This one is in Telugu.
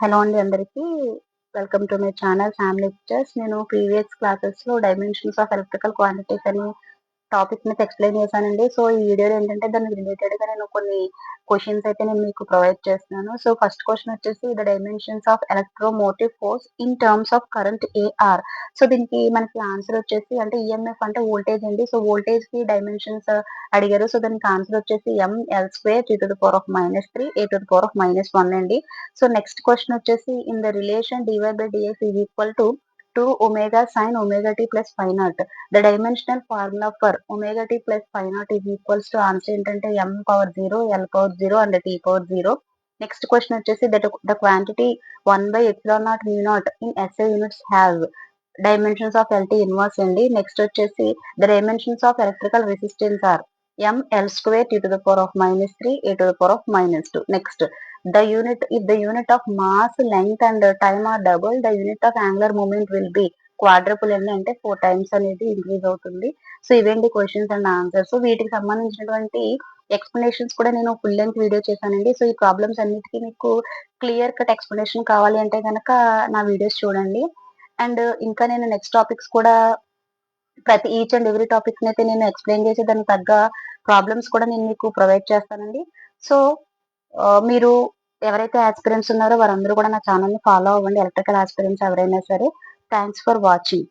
హలో అండి అందరికీ. Welcome to my channel family pictures. నేను ప్రీవియస్ క్లాసెస్‌లో డైమెన్షన్స్ ఆఫ్ ఎలక్ట్రికల్ క్వాంటిటీస్ అని టాపిక్ మీద ఎక్స్‌ప్లెయిన్ చేశానండి. సో, ఈ వీడియోలో ఏంటంటే దానికి రిలేటెడ్‌గా నేను కొన్ని క్వెషన్స్ అయితే నేను మీకు ప్రొవైడ్ చేస్తున్నాను. సో, ఫస్ట్ క్వెషన్ వచ్చేసి the dimensions of electromotive force in terms of current A R. So, దీనికి మనకి ఆన్సర్ వచ్చేసి అంటే ఈఎంఎఫ్ అంటే వోల్టేజ్ అండి. సో, వోల్టేజ్‌కి డైమెన్షన్స్ అడిగారు. సో, దానికి ఆన్సర్ వచ్చేసి ఎంఎల్2 టీ⁻³ ఏ⁻⁻1 అండి. సో, నెక్స్ట్ క్వెషన్ వచ్చేసి in the relation dy/dx is equal to 2 sin ωt plus phi naught. The dimensional formula for omega T plus phi naught is equals to answer ఏంటంటే m⁻0 l⁻0 and t⁻0. Next question వచ్చేసి the quantity 1/ε0 in SI units have dimensions of LT inverse అండి. నెక్స్ట్ వచ్చేసి the dimensions of electrical resistance are ml² టీ⁻³ a⁻². Next if the unit of mass, length and time are double, the unit of angular moment will be quadruple అండి. అంటే 4 టైమ్స్ అనేది ఇంక్రీజ్ అవుతుంది. సో, ఇవేంటి క్వెషన్స్ అండ్ ఆన్సర్స్. వీటికి సంబంధించినటువంటి ఎక్స్‌ప్లనేషన్స్ కూడా నేను ఫుల్ లెంగ్త్ వీడియో చేశానండి. సో, ఈ ప్రాబ్లమ్స్ అన్నిటికి మీకు క్లియర్ కట్ ఎక్స్‌ప్లనేషన్ కావాలి అంటే గనక నా వీడియోస్ చూడండి. అండ్ ఇంకా నేను నెక్స్ట్ టాపిక్స్ కూడా ప్రతి ఈచ్ అండ్ ఎవ్రీ టాపిక్‌నైతే నేను ఎక్స్‌ప్లెయిన్ చేసి దానికి తగ్గ ప్రాబ్లమ్స్ కూడా నేను మీకు ప్రొవైడ్ చేస్తానండి. సో, మీరు ఎవరైతే యాస్పిరెంట్స్ ఉన్నారో వారందరూ కూడా నా ఛానెల్‌ని ఫాలో అవ్వండి. ఎలక్ట్రికల్ యాస్పిరెంట్స్ ఎవరైనా సరే. Thanks for watching.